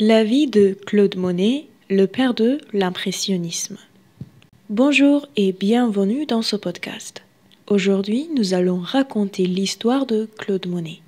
La vie de Claude Monet, le père de l'impressionnisme. Bonjour et bienvenue dans ce podcast. Aujourd'hui, nous allons raconter l'histoire de Claude Monet.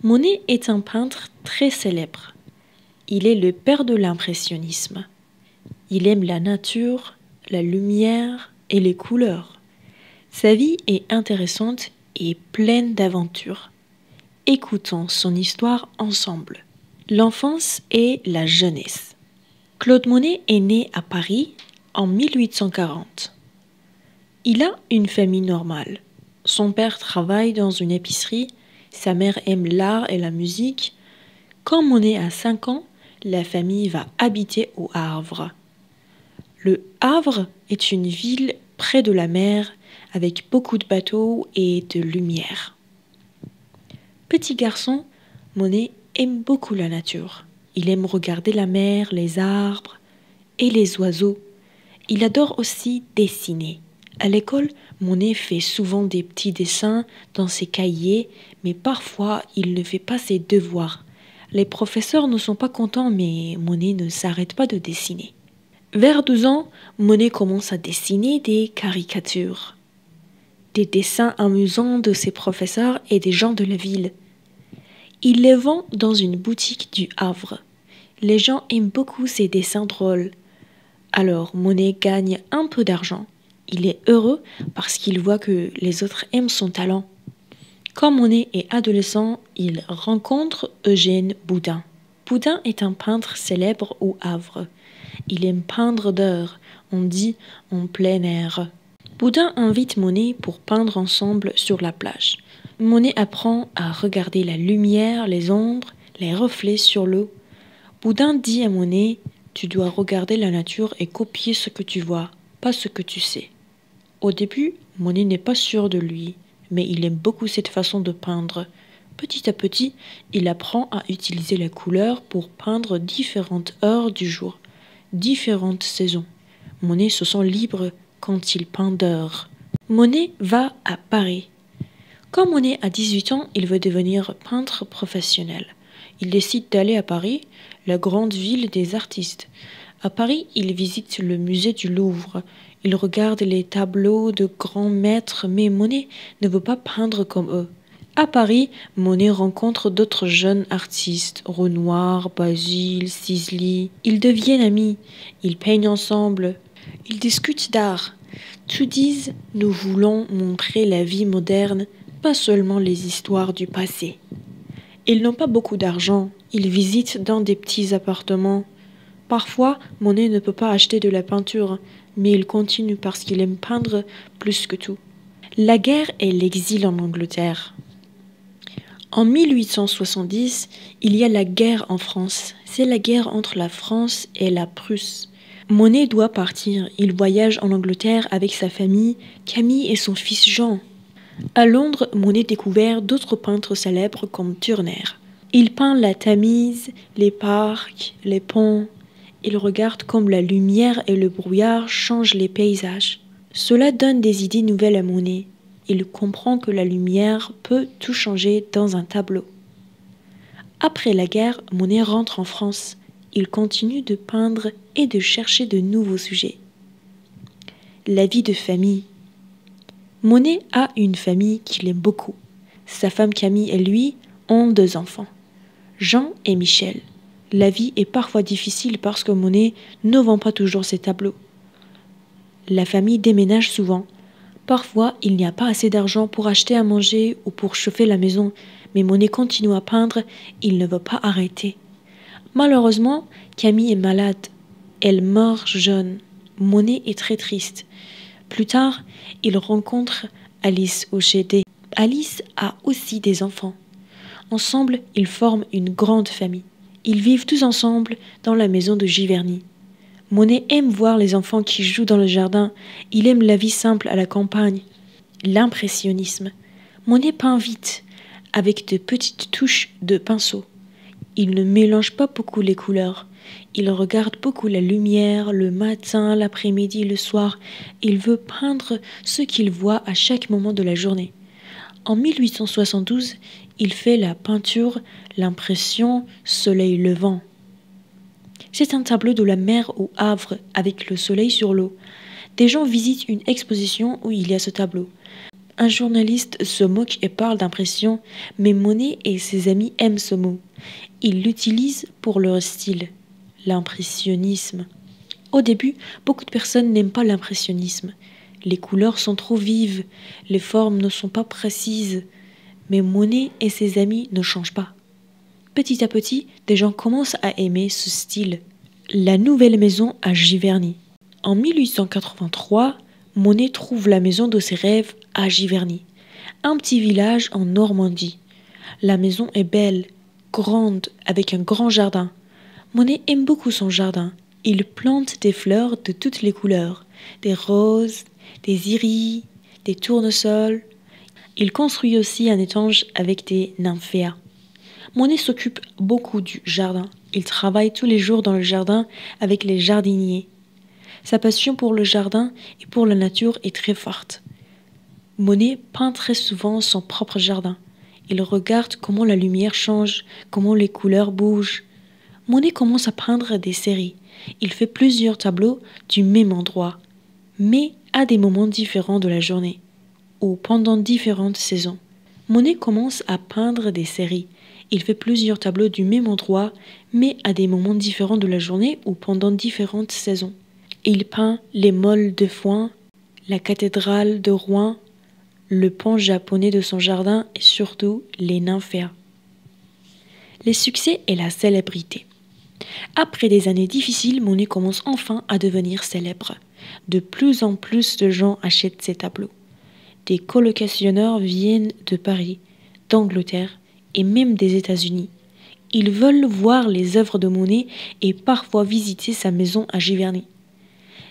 Monet est un peintre très célèbre. Il est le père de l'impressionnisme. Il aime la nature, la lumière et les couleurs. Sa vie est intéressante et pleine d'aventures. Écoutons son histoire ensemble. L'enfance et la jeunesse. Claude Monet est né à Paris en 1840. Il a une famille normale. Son père travaille dans une épicerie, sa mère aime l'art et la musique. Quand Monet a 5 ans, la famille va habiter au Havre. Le Havre est une ville près de la mer avec beaucoup de bateaux et de lumière. Petit garçon, Monet aime beaucoup la nature. Il aime regarder la mer, les arbres et les oiseaux. Il adore aussi dessiner. À l'école, Monet fait souvent des petits dessins dans ses cahiers, mais parfois il ne fait pas ses devoirs. Les professeurs ne sont pas contents, mais Monet ne s'arrête pas de dessiner. Vers 12 ans, Monet commence à dessiner des caricatures, des dessins amusants de ses professeurs et des gens de la ville. Il les vend dans une boutique du Havre. Les gens aiment beaucoup ses dessins drôles. Alors Monet gagne un peu d'argent. Il est heureux parce qu'il voit que les autres aiment son talent. Quand Monet est adolescent, il rencontre Eugène Boudin. Boudin est un peintre célèbre au Havre. Il aime peindre dehors, on dit en plein air. Boudin invite Monet pour peindre ensemble sur la plage. Monet apprend à regarder la lumière, les ombres, les reflets sur l'eau. Boudin dit à Monet « Tu dois regarder la nature et copier ce que tu vois, pas ce que tu sais. » Au début, Monet n'est pas sûr de lui, mais il aime beaucoup cette façon de peindre. Petit à petit, il apprend à utiliser la couleur pour peindre différentes heures du jour, différentes saisons. Monet se sent libre quand il peint dehors. Monet va à Paris. Quand Monet a 18 ans, il veut devenir peintre professionnel. Il décide d'aller à Paris, la grande ville des artistes. À Paris, il visite le musée du Louvre. Il regarde les tableaux de grands maîtres, mais Monet ne veut pas peindre comme eux. À Paris, Monet rencontre d'autres jeunes artistes, Renoir, Basile, Sisley. Ils deviennent amis, ils peignent ensemble, ils discutent d'art. Tous disent « Nous voulons montrer la vie moderne », pas seulement les histoires du passé. Ils n'ont pas beaucoup d'argent, ils visitent dans des petits appartements. Parfois, Monet ne peut pas acheter de la peinture, mais il continue parce qu'il aime peindre plus que tout. La guerre et l'exil en Angleterre. En 1870, il y a la guerre en France. C'est la guerre entre la France et la Prusse. Monet doit partir. Il voyage en Angleterre avec sa famille, Camille et son fils Jean. À Londres, Monet découvert d'autres peintres célèbres comme Turner. Il peint la Tamise, les parcs, les ponts. Il regarde comme la lumière et le brouillard changent les paysages. Cela donne des idées nouvelles à Monet. Il comprend que la lumière peut tout changer dans un tableau. Après la guerre, Monet rentre en France. Il continue de peindre et de chercher de nouveaux sujets. La vie de famille. Monet a une famille qu'il aime beaucoup. Sa femme Camille et lui ont 2 enfants, Jean et Michel. La vie est parfois difficile parce que Monet ne vend pas toujours ses tableaux. La famille déménage souvent. Parfois, il n'y a pas assez d'argent pour acheter à manger ou pour chauffer la maison, mais Monet continue à peindre, il ne veut pas arrêter. Malheureusement, Camille est malade. Elle meurt jeune. Monet est très triste. Plus tard, il rencontre Alice Hochet. Alice a aussi des enfants. Ensemble, ils forment une grande famille. Ils vivent tous ensemble dans la maison de Giverny. Monet aime voir les enfants qui jouent dans le jardin. Il aime la vie simple à la campagne. L'impressionnisme. Monet peint vite, avec de petites touches de pinceau. Il ne mélange pas beaucoup les couleurs. Il regarde beaucoup la lumière, le matin, l'après-midi, le soir. Il veut peindre ce qu'il voit à chaque moment de la journée. En 1872, il fait la peinture « L'impression soleil levant ». C'est un tableau de la mer au Havre avec le soleil sur l'eau. Des gens visitent une exposition où il y a ce tableau. Un journaliste se moque et parle d'impression, mais Monet et ses amis aiment ce mot. Ils l'utilisent pour leur style, l'impressionnisme. Au début, beaucoup de personnes n'aiment pas l'impressionnisme. Les couleurs sont trop vives, les formes ne sont pas précises. Mais Monet et ses amis ne changent pas. Petit à petit, des gens commencent à aimer ce style. La nouvelle maison à Giverny. En 1883, Monet trouve la maison de ses rêves à Giverny, un petit village en Normandie. La maison est belle, grande, avec un grand jardin. Monet aime beaucoup son jardin. Il plante des fleurs de toutes les couleurs, des roses, des iris, des tournesols. Il construit aussi un étange avec des nymphéas. Monet s'occupe beaucoup du jardin. Il travaille tous les jours dans le jardin avec les jardiniers. Sa passion pour le jardin et pour la nature est très forte. Monet peint très souvent son propre jardin. Il regarde comment la lumière change, comment les couleurs bougent. Monet commence à peindre des séries. Il fait plusieurs tableaux du même endroit, mais à des moments différents de la journée, ou pendant différentes saisons. Monet commence à peindre des séries. Il fait plusieurs tableaux du même endroit, mais à des moments différents de la journée ou pendant différentes saisons. Il peint les moles de foin, la cathédrale de Rouen, le pont japonais de son jardin et surtout les nymphéas. Les succès et la célébrité. Après des années difficiles, Monet commence enfin à devenir célèbre. De plus en plus de gens achètent ses tableaux. Des collectionneurs viennent de Paris, d'Angleterre et même des États-Unis. Ils veulent voir les œuvres de Monet et parfois visiter sa maison à Giverny.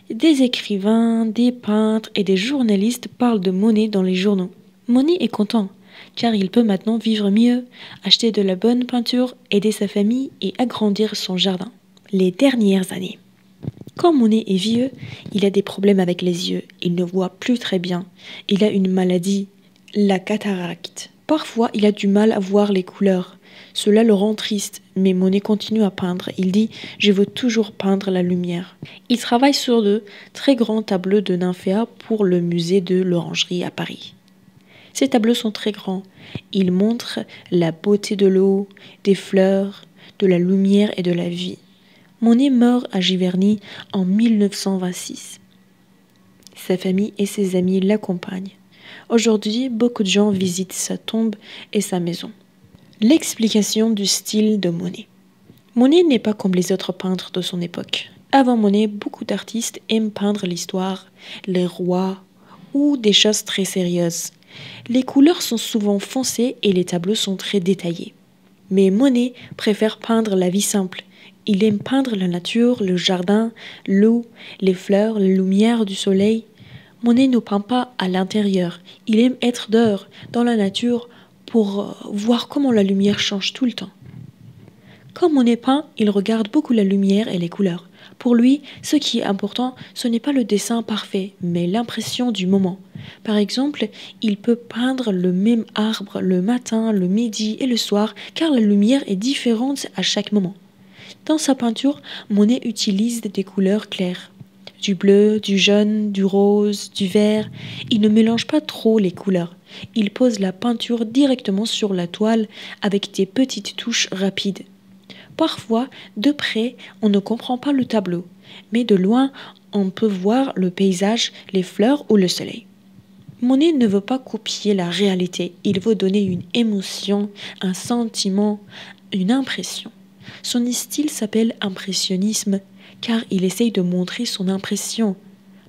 Des écrivains, des peintres et des journalistes parlent de Monet dans les journaux. Monet est content, car il peut maintenant vivre mieux, acheter de la bonne peinture, aider sa famille et agrandir son jardin. Les dernières années. Quand Monet est vieux, il a des problèmes avec les yeux. Il ne voit plus très bien. Il a une maladie, la cataracte. Parfois, il a du mal à voir les couleurs. Cela le rend triste, mais Monet continue à peindre. Il dit « Je veux toujours peindre la lumière ». Il travaille sur de très grands tableaux de nymphéas pour le musée de l'Orangerie à Paris. Ces tableaux sont très grands. Ils montrent la beauté de l'eau, des fleurs, de la lumière et de la vie. Monet meurt à Giverny en 1926. Sa famille et ses amis l'accompagnent. Aujourd'hui, beaucoup de gens visitent sa tombe et sa maison. L'explication du style de Monet. Monet n'est pas comme les autres peintres de son époque. Avant Monet, beaucoup d'artistes aiment peindre l'histoire, les rois ou des choses très sérieuses. Les couleurs sont souvent foncées et les tableaux sont très détaillés. Mais Monet préfère peindre la vie simple. Il aime peindre la nature, le jardin, l'eau, les fleurs, la lumière du soleil. Monet ne peint pas à l'intérieur. Il aime être dehors, dans la nature, pour voir comment la lumière change tout le temps. Quand Monet peint, il regarde beaucoup la lumière et les couleurs. Pour lui, ce qui est important, ce n'est pas le dessin parfait, mais l'impression du moment. Par exemple, il peut peindre le même arbre le matin, le midi et le soir, car la lumière est différente à chaque moment. Dans sa peinture, Monet utilise des couleurs claires. Du bleu, du jaune, du rose, du vert. Il ne mélange pas trop les couleurs. Il pose la peinture directement sur la toile avec des petites touches rapides. Parfois, de près, on ne comprend pas le tableau, mais de loin, on peut voir le paysage, les fleurs ou le soleil. Monet ne veut pas copier la réalité, il veut donner une émotion, un sentiment, une impression. Son style s'appelle impressionnisme, car il essaye de montrer son impression,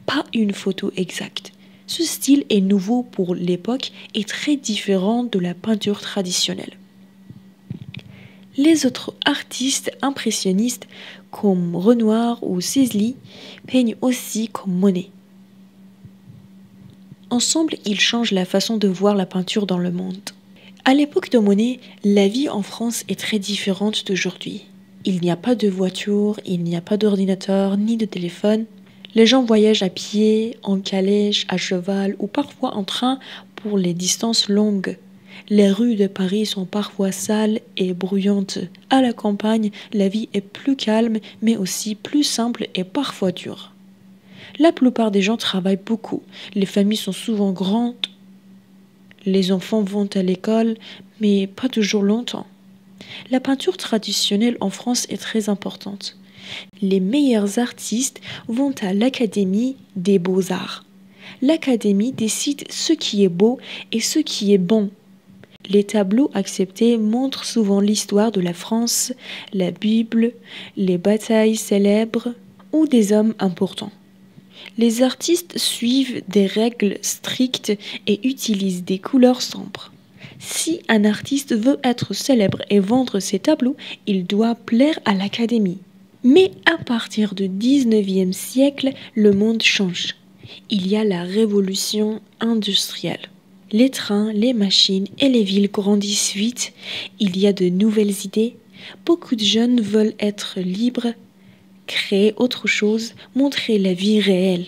pas une photo exacte. Ce style est nouveau pour l'époque et très différent de la peinture traditionnelle. Les autres artistes impressionnistes comme Renoir ou Sisley peignent aussi comme Monet. Ensemble, ils changent la façon de voir la peinture dans le monde. À l'époque de Monet, la vie en France est très différente d'aujourd'hui. Il n'y a pas de voiture, il n'y a pas d'ordinateur ni de téléphone. Les gens voyagent à pied, en calèche, à cheval ou parfois en train pour les distances longues. Les rues de Paris sont parfois sales et bruyantes. À la campagne, la vie est plus calme, mais aussi plus simple et parfois dure. La plupart des gens travaillent beaucoup. Les familles sont souvent grandes. Les enfants vont à l'école, mais pas toujours longtemps. La peinture traditionnelle en France est très importante. Les meilleurs artistes vont à l'Académie des beaux-arts. L'Académie décide ce qui est beau et ce qui est bon. Les tableaux acceptés montrent souvent l'histoire de la France, la Bible, les batailles célèbres ou des hommes importants. Les artistes suivent des règles strictes et utilisent des couleurs sombres. Si un artiste veut être célèbre et vendre ses tableaux, il doit plaire à l'Académie. Mais à partir du 19e siècle, le monde change. Il y a la révolution industrielle. Les trains, les machines et les villes grandissent vite. Il y a de nouvelles idées. Beaucoup de jeunes veulent être libres, créer autre chose, montrer la vie réelle.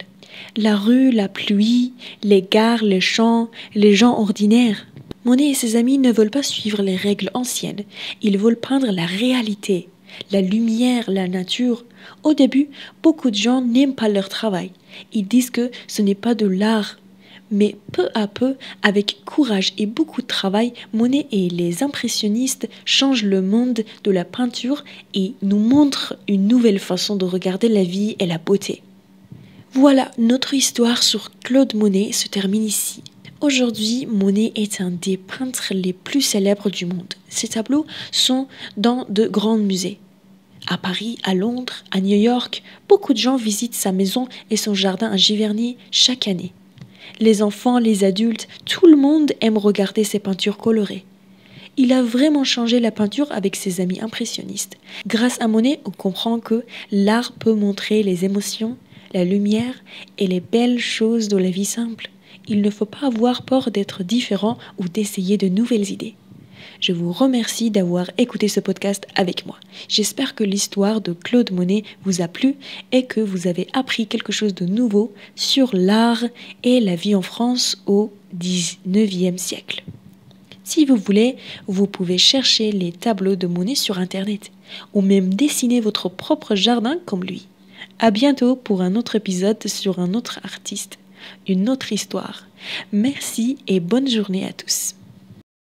La rue, la pluie, les gares, les champs, les gens ordinaires. Monet et ses amis ne veulent pas suivre les règles anciennes. Ils veulent peindre la réalité, la lumière, la nature. Au début, beaucoup de gens n'aiment pas leur travail. Ils disent que ce n'est pas de l'art. Mais peu à peu, avec courage et beaucoup de travail, Monet et les impressionnistes changent le monde de la peinture et nous montrent une nouvelle façon de regarder la vie et la beauté. Voilà, notre histoire sur Claude Monet se termine ici. Aujourd'hui, Monet est un des peintres les plus célèbres du monde. Ses tableaux sont dans de grands musées. À Paris, à Londres, à New York, beaucoup de gens visitent sa maison et son jardin à Giverny chaque année. Les enfants, les adultes, tout le monde aime regarder ses peintures colorées. Il a vraiment changé la peinture avec ses amis impressionnistes. Grâce à Monet, on comprend que l'art peut montrer les émotions, la lumière et les belles choses de la vie simple. Il ne faut pas avoir peur d'être différent ou d'essayer de nouvelles idées. Je vous remercie d'avoir écouté ce podcast avec moi. J'espère que l'histoire de Claude Monet vous a plu et que vous avez appris quelque chose de nouveau sur l'art et la vie en France au XIXe siècle. Si vous voulez, vous pouvez chercher les tableaux de Monet sur Internet ou même dessiner votre propre jardin comme lui. À bientôt pour un autre épisode sur un autre artiste, une autre histoire. Merci et bonne journée à tous.